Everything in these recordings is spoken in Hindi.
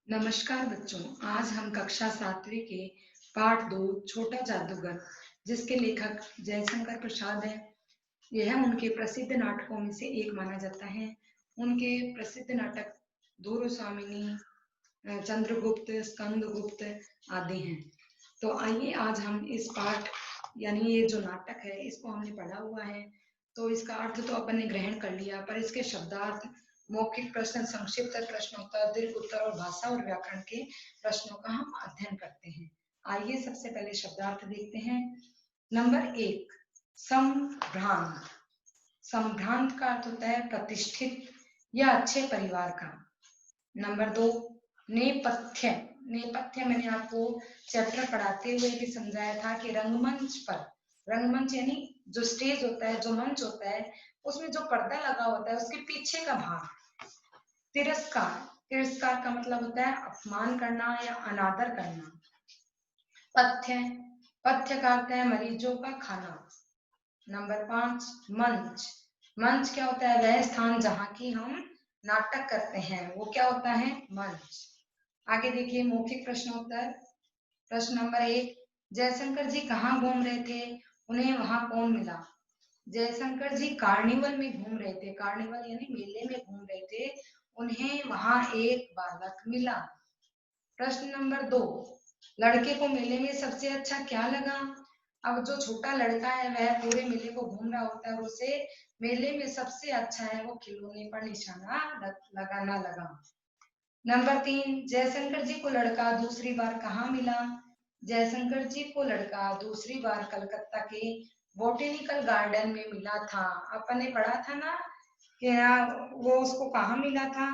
नमस्कार बच्चों। आज हम कक्षा 7वीं के पाठ 2 छोटा जादूगर, जिसके लेखक जयशंकर प्रसाद हैं। यह उनके प्रसिद्ध नाटकों में से एक माना जाता है। उनके प्रसिद्ध नाटक धूरुस्वामिनी, चंद्रगुप्त, स्कंदगुप्त आदि हैं। तो आइए आज हम इस पाठ यानी ये जो नाटक है इसको हमने पढ़ा हुआ है, तो इसका अर्थ तो अपन ने ग्रहण कर लिया, पर इसके शब्दार्थ, मौखिक प्रश्न, संक्षिप्त प्रश्नोत्तर, दीर्घ उत्तर और भाषा और व्याकरण के प्रश्नों का हम अध्ययन करते हैं। आइए सबसे पहले शब्दार्थ देखते हैं। नंबर 1, संभ्रांत। संभ्रांत का अर्थ होता है प्रतिष्ठित या अच्छे परिवार का। नंबर 2, नेपथ्य। नेपथ्य मैंने आपको चैप्टर पढ़ाते हुए भी समझाया था कि रंगमंच पर, रंगमंच यानी जो स्टेज होता है, जो मंच होता है, उसमें जो पर्दा लगा होता है उसके पीछे का भाग। तिरस्कार। तिरस्कार का मतलब होता है अपमान करना या अनादर करना। पथ्य। पथ्य का अर्थ है मरीजों का खाना। नंबर 5, मंच। मंच क्या होता है? वह स्थान जहां की हम नाटक करते हैं, वो क्या होता है? मंच। आगे देखिए मौखिक प्रश्नोत्तर। प्रश्न नंबर 1, जयशंकर जी कहाँ घूम रहे थे? उन्हें वहां कौन मिला? जयशंकर जी कार्निवल में घूम रहे थे। कार्निवल यानी मेले में घूम रहे थे। उन्हें वहां एक बालक मिला। प्रश्न नंबर 2, लड़के को मेले में सबसे अच्छा क्या लगा? अब जो छोटा लड़का है वह पूरे मेले को घूम रहा होता है, उसे मेले में सबसे अच्छा है वो खिलौने पर निशाना लगाना लगा। नंबर 3, जयशंकर जी को लड़का दूसरी बार कहाँ मिला? जयशंकर जी को लड़का दूसरी बार कलकत्ता के बोटेनिकल गार्डन में मिला था। अपन ने पढ़ा था ना कि वो उसको कहाँ मिला था?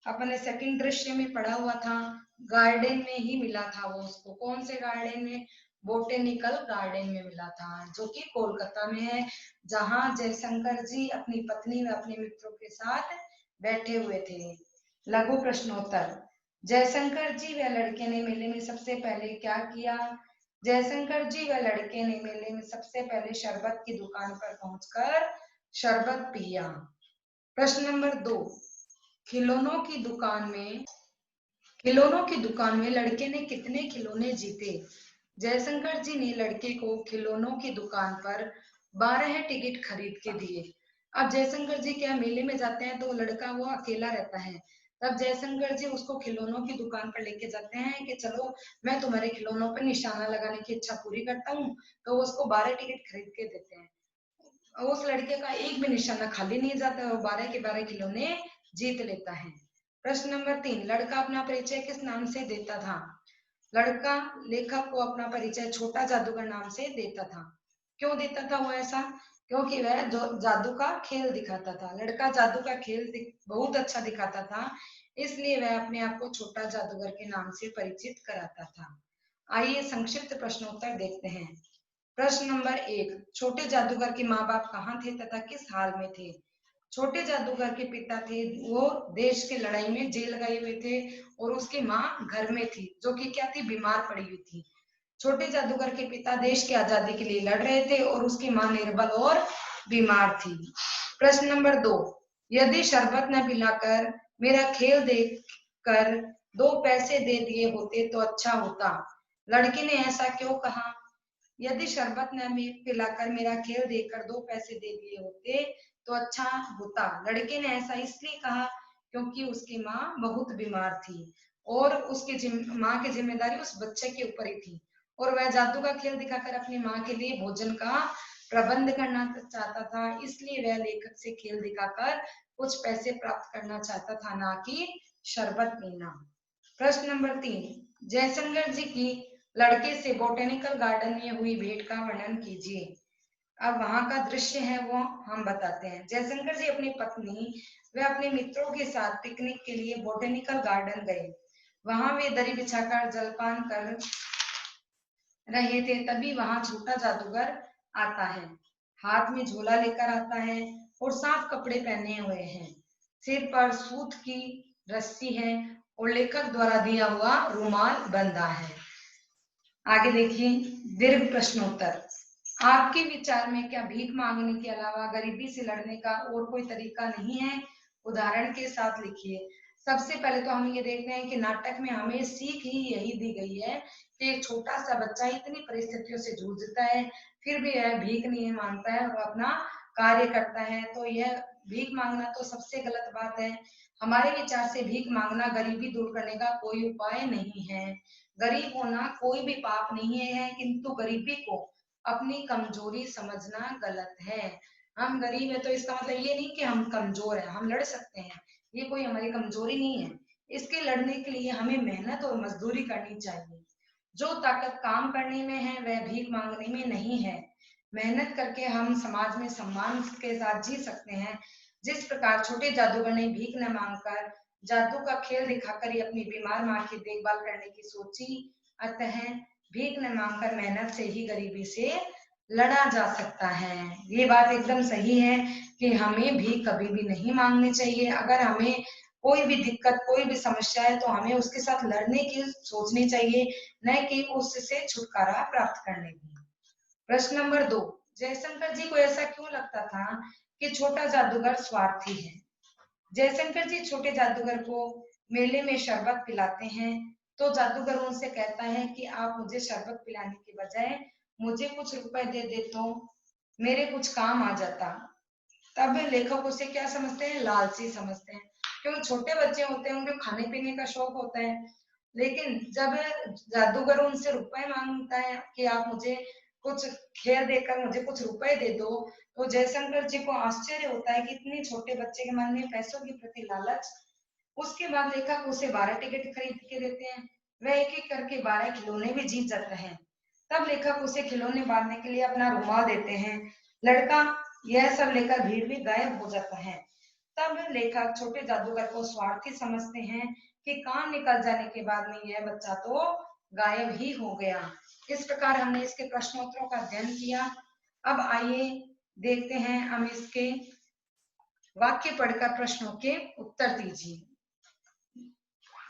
अपन ने सेकंड दृश्य में पढ़ा हुआ था, गार्डन में ही मिला था वो उसको। कौन से गार्डन में? बोटेनिकल गार्डन में मिला था, जो कि कोलकाता में है, जहां जयशंकर जी अपनी पत्नी व अपने मित्रों के साथ बैठे हुए थे। लघु प्रश्नोत्तर। जयशंकर जी व लड़के ने मेले में सबसे पहले क्या किया? जयशंकर जी व लड़के ने मेले में सबसे पहले शरबत की दुकान पर पहुंचकर शरबत पिया। प्रश्न नंबर 2, खिलौनों की दुकान में लड़के ने कितने खिलौने जीते? जयशंकर जी ने लड़के को खिलौनों की दुकान पर 12 टिकट खरीद के दिए। अब जयशंकर जी क्या मेले में जाते हैं तो लड़का वो अकेला रहता है, तब जयशंकर जी उसको खिलौनों की दुकान पर लेके जाते हैं कि चलो मैं तुम्हारे खिलौनों पर निशाना लगाने की इच्छा पूरी करता हूँ, तो उसको 12 टिकट खरीद के देते हैं। उस लड़के का एक भी निशाना खाली नहीं जाता, वो 12 के 12 खिलौने जीत लेता है। प्रश्न नंबर 3, लड़का अपना परिचय किस नाम से देता था? लड़का लेखक को अपना परिचय छोटा जादूगर नाम से देता था। क्यों देता था वो ऐसा? क्योंकि वह जो जादू का खेल दिखाता था। लड़का जादू का खेल बहुत अच्छा दिखाता था, इसलिए वह अपने आप को छोटा जादूगर के नाम से परिचित कराता था। आइए संक्षिप्त प्रश्नोत्तर देखते हैं। प्रश्न नंबर 1, छोटे जादूगर के माँ बाप कहाँ थे तथा किस हाल में थे? छोटे जादूगर के पिता थे, वो देश के लड़ाई में जेल गए हुए थे, और उसकी माँ घर में थी, जो कि क्या थी? बीमार पड़ी हुई थी। छोटे जादूगर के पिता देश की आजादी के लिए लड़ रहे थे और उसकी माँ निर्बल और बीमार थी। प्रश्न नंबर 2, यदि शरबत न पिलाकर मेरा खेल देखकर 2 पैसे दे दिए होते तो अच्छा होता। लड़के ने ऐसा क्यों कहा? यदि शरबत न पिलाकर मेरा खेल देखकर 2 पैसे दे दिए होते तो अच्छा होता। लड़के ने ऐसा इसलिए कहा क्योंकि उसकी माँ बहुत बीमार थी और उसकी माँ की जिम्मेदारी उस बच्चे के ऊपर ही थी, और वह जादू का खेल दिखाकर अपनी माँ के लिए भोजन का प्रबंध करना चाहता था, इसलिए वह लेखक से खेल दिखाकर कुछ पैसे प्राप्त करना चाहता था, ना कि शरबत पीना। प्रश्न नंबर 3, जयशंकर जी की लड़के से बोटेनिकल गार्डन में हुई भेंट का वर्णन कीजिए। अब वहां का दृश्य है वो हम बताते हैं। जयशंकर जी अपनी पत्नी वे अपने मित्रों के साथ पिकनिक के लिए बोटेनिकल गार्डन गए। वहां वे दरी बिछाकर जलपान कर रहे थे, तभी वहां छोटा जादूगर आता है। हाथ में झोला लेकर आता है और साफ कपड़े पहने हुए हैं, सिर पर सूत की रस्सी है और लेखक द्वारा दिया हुआ रुमाल बंधा है। आगे देखिए दीर्घ प्रश्नोत्तर। आपके विचार में क्या भीख मांगने के अलावा गरीबी से लड़ने का और कोई तरीका नहीं है? उदाहरण के साथ लिखिए। सबसे पहले तो हम ये देखते हैं कि नाटक में हमें सीख ही यही दी गई है कि एक छोटा सा बच्चा इतनी परिस्थितियों से जूझता है, फिर भी यह भीख नहीं मांगता है और अपना कार्य करता है। तो यह भीख मांगना तो सबसे गलत बात है। हमारे विचार से भीख मांगना गरीबी दूर करने का कोई उपाय नहीं है। गरीब होना कोई भी पाप नहीं है, किंतु गरीबी को अपनी कमजोरी समझना गलत है। हम गरीब है तो इसका मतलब ये नहीं कि हम कमजोर है, हम लड़ सकते हैं, ये कोई हमारी कमजोरी नहीं है। इसके लड़ने के लिए हमें मेहनत और मजदूरी करनी चाहिए। जो ताकत काम करने में है वह भीख मांगने में नहीं है। मेहनत करके हम समाज में सम्मान के साथ जी सकते हैं। जिस प्रकार छोटे जादूगर ने भीख न मांगकर जादू का खेल दिखाकर ही अपनी बीमार माँ की देखभाल करने की सोची, अतः भीख न मांगकर मेहनत से ही गरीबी से लड़ा जा सकता है। ये बात एकदम सही है कि हमें भी कभी भी नहीं मांगनी चाहिए। अगर हमें कोई भी दिक्कत, कोई भी समस्या है तो हमें उसके साथ लड़ने की सोचनी चाहिए, न कि उससे छुटकारा प्राप्त करने की। प्रश्न नंबर 2, जयशंकर जी को ऐसा क्यों लगता था कि छोटा जादूगर स्वार्थी है? जयशंकर जी छोटे जादूगर को मेले में शरबत पिलाते हैं, तो जादूगर उनसे कहता है कि आप मुझे शरबत पिलाने के बजाय मुझे कुछ रुपए दे दे तो मेरे कुछ काम आ जाता। तब लेखक उसे क्या समझते हैं? लालची समझते हैं, क्योंकि छोटे बच्चे होते हैं, उनको खाने पीने का शौक होता है। लेकिन जब जादूगर उनसे रुपए मांगता है कि आप मुझे कुछ खेल देकर मुझे कुछ रुपए दे दो, तो जयशंकर जी को आश्चर्य होता है कि इतने छोटे बच्चे के मन में पैसों के प्रति लालच। उसके बाद लेखक उसे 12 टिकट खरीद के देते हैं। वह एक एक करके 12 खिलौने भी जीत जाता है। तब लेखक उसे खिलौने बांटने के लिए अपना रुमाल देते हैं। लड़का यह सब लेकर भीड़ में गायब हो जाता है। तब लेखक छोटे जादूगर को स्वार्थी समझते हैं कि काम निकल जाने के बाद में यह बच्चा तो गायब ही हो गया। इस प्रकार हमने इसके प्रश्नोत्तरों का अध्ययन किया। अब आइए देखते हैं, हम इसके वाक्य पढ़कर प्रश्नों के उत्तर दीजिए।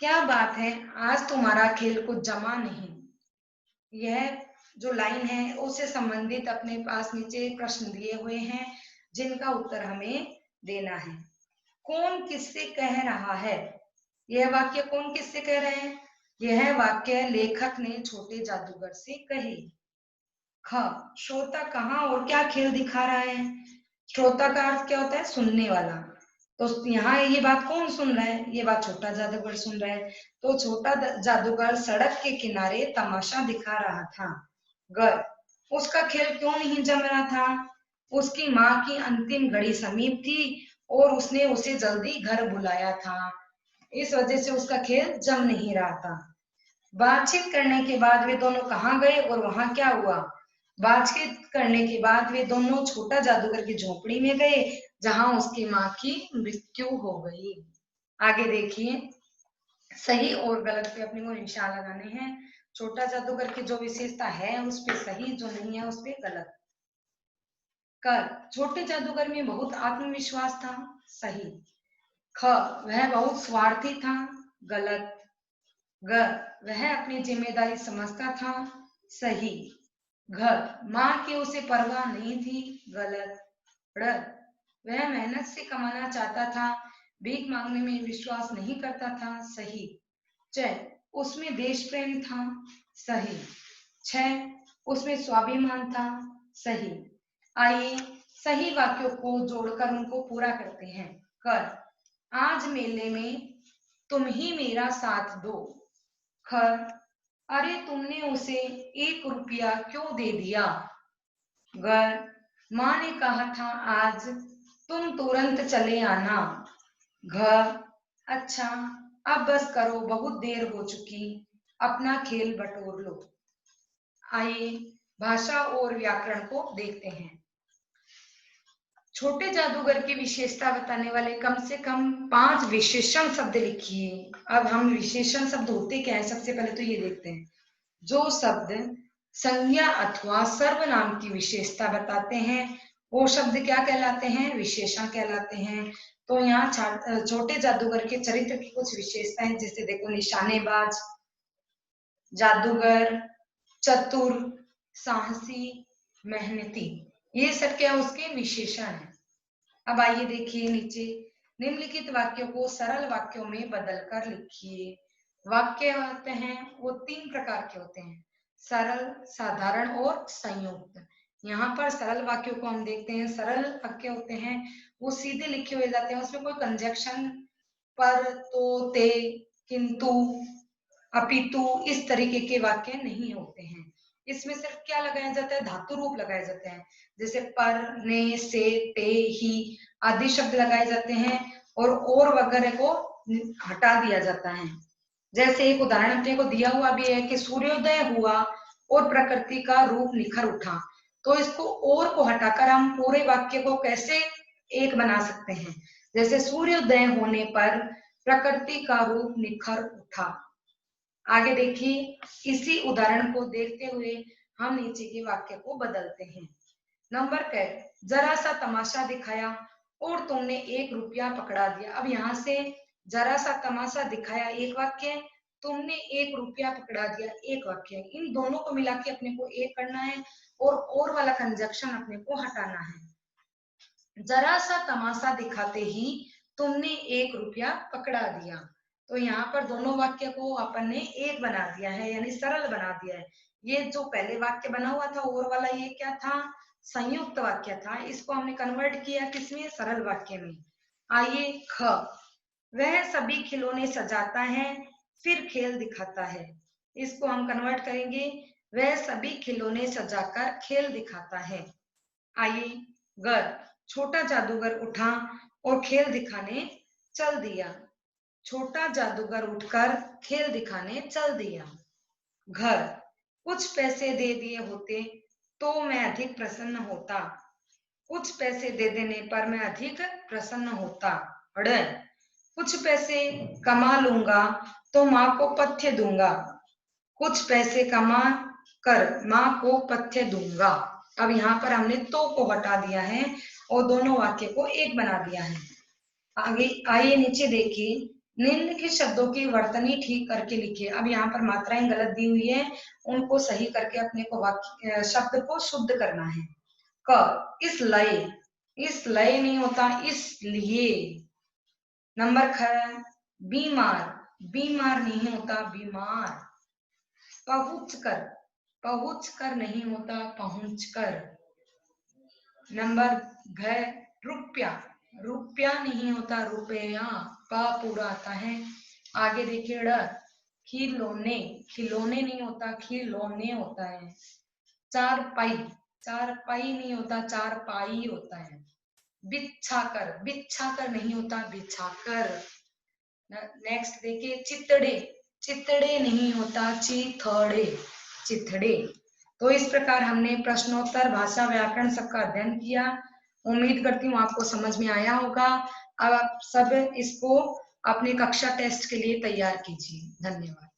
क्या बात है, आज तुम्हारा खेल कुछ जमा नहीं। यह जो लाइन है उससे संबंधित अपने पास नीचे प्रश्न दिए हुए हैं, जिनका उत्तर हमें देना है। कौन किससे कह रहा है? यह वाक्य कौन किससे कह रहे हैं? यह वाक्य लेखक ने छोटे जादूगर से कही। ख, श्रोता कहाँ और क्या खेल दिखा रहा है? श्रोता का अर्थ क्या होता है? सुनने वाला। तो यहाँ ये बात कौन सुन रहा है? ये बात छोटा जादूगर सुन रहा है। तो छोटा जादूगर सड़क के किनारे तमाशा दिखा रहा था। ग, उसका खेल क्यों नहीं जम रहा था? उसकी माँ की अंतिम घड़ी समीप थी और उसने उसे जल्दी घर बुलाया था, इस वजह से उसका खेल जम नहीं रहा था। बातचीत करने के बाद वे दोनों कहाँ गए और वहां क्या हुआ? बातचीत करने के बाद वे दोनों छोटा जादूगर की झोपड़ी में गए, जहां उसकी माँ की मृत्यु हो गई। आगे देखिए, सही और गलत पे अपने को निशान लगाने हैं। छोटा जादूगर की जो विशेषता है उस पे सही, जो नहीं है उस पे गलत। कर, छोटे जादूगर में बहुत आत्मविश्वास था। सही। ख, वह बहुत स्वार्थी था। गलत। ग, वह अपनी जिम्मेदारी समझता था। सही। घ, माँ की उसे परवाह नहीं थी। गलत। ड़, वह मेहनत से कमाना चाहता था, भीख मांगने में विश्वास नहीं करता था। सही। च, उसमें देश प्रेम था। सही। छ, उसमें स्वाभिमान था। सही। आइए सही वाक्यों को जोड़कर उनको पूरा करते हैं। कर, आज मेले में तुम ही मेरा साथ दो। खर, अरे तुमने उसे 1 रुपया क्यों दे दिया? गर, माँ ने कहा था आज तुम तुरंत चले आना। घ, अच्छा अब बस करो, बहुत देर हो चुकी, अपना खेल बटोर लो। आइए भाषा और व्याकरण को देखते हैं। छोटे जादूगर की विशेषता बताने वाले कम से कम 5 विशेषण शब्द लिखिए। अब हम विशेषण शब्द होते क्या है, सबसे पहले तो ये देखते हैं। जो शब्द संज्ञा अथवा सर्वनाम की विशेषता बताते हैं वो शब्द क्या कहलाते हैं? विशेषण कहलाते हैं। तो यहाँ छोटे जादूगर के चरित्र की कुछ विशेषताएं, जैसे देखो, निशानेबाज, जादूगर, चतुर, साहसी, मेहनती, ये सब क्या उसके विशेषण है। अब आइए देखिए नीचे, निम्नलिखित वाक्यों को सरल वाक्यों में बदलकर लिखिए। वाक्य होते हैं वो 3 प्रकार के होते हैं, सरल, साधारण और संयुक्त। यहाँ पर सरल वाक्यों को हम देखते हैं। सरल वाक्य होते हैं वो सीधे लिखे हुए जाते हैं, उसमें कोई कंजक्शन, पर, तो, ते, किंतु, अपितु इस तरीके के वाक्य नहीं होते हैं। इसमें सिर्फ क्या लगाया जाता है, धातु रूप लगाए जाते हैं, जैसे पर, ने, से, ते, ही आदि शब्द लगाए जाते हैं और वगैरह को हटा दिया जाता है। जैसे एक उदाहरण अपने को दिया हुआ भी है कि सूर्योदय हुआ और प्रकृति का रूप निखर उठा। तो इसको और को हटाकर हम पूरे वाक्य को कैसे एक बना सकते हैं, जैसे सूर्योदय होने पर प्रकृति का रूप निखर उठा। आगे देखिए, इसी उदाहरण को देखते हुए हम नीचे के वाक्य को बदलते हैं। नंबर क, जरा सा तमाशा दिखाया और तुमने 1 रुपया पकड़ा दिया। अब यहाँ से जरा सा तमाशा दिखाया एक वाक्य, तुमने 1 रुपया पकड़ा दिया एक वाक्य। इन दोनों को मिला के अपने को एक करना है और वाला कंजक्शन अपने को हटाना है। जरा सा तमाशा दिखाते ही तुमने 1 रुपया पकड़ा दिया। तो यहाँ पर दोनों वाक्य को अपन ने एक बना दिया है, यानी सरल बना दिया है। ये जो पहले वाक्य बना हुआ था और वाला, ये क्या था, संयुक्त वाक्य था। इसको हमने कन्वर्ट किया किसमें, सरल वाक्य में। आइए ख, वह सभी खिलौने सजाता है फिर खेल दिखाता है। इसको हम कन्वर्ट करेंगे, वह सभी खिलौने सजाकर खेल दिखाता है। आइए ग, छोटा जादूगर उठा और खेल दिखाने चल दिया। छोटा जादूगर उठकर खेल दिखाने चल दिया। घर, कुछ पैसे दे दिए होते तो मैं अधिक प्रसन्न होता। कुछ पैसे दे देने पर मैं अधिक प्रसन्न होता। ड़, कुछ पैसे कमा लूंगा तो माँ को पथ्य दूंगा। कुछ पैसे कमा कर माँ को पथ्य दूंगा। अब यहाँ पर हमने तो को हटा दिया है और दोनों वाक्य को एक बना दिया है। आगे आइए नीचे देखिए, निम्नलिखित शब्दों की वर्तनी ठीक करके लिखिए। अब यहाँ पर मात्राएं गलत दी हुई है, उनको सही करके अपने को वाक्य शब्द को शुद्ध करना है। क, इस लय नहीं होता इसलिए। नंबर ख, बीमार नहीं होता बीमार। पहुंच कर नहीं होता पहुंच कर। नंबर घ, रुपया नहीं होता रुपया, पा पूरा आता है। आगे देखिए ड़, खिलौने नहीं होता खिलौने होता है। चारपाई नहीं होता चारपाई होता है। बिच्छाकर नहीं होता बिछाकर। नेक्स्ट देखिए, चितड़े नहीं होता चिथड़े। तो इस प्रकार हमने प्रश्नोत्तर, भाषा, व्याकरण सबका अध्ययन किया। उम्मीद करती हूँ आपको समझ में आया होगा। अब आप सब इसको अपने कक्षा टेस्ट के लिए तैयार कीजिए। धन्यवाद।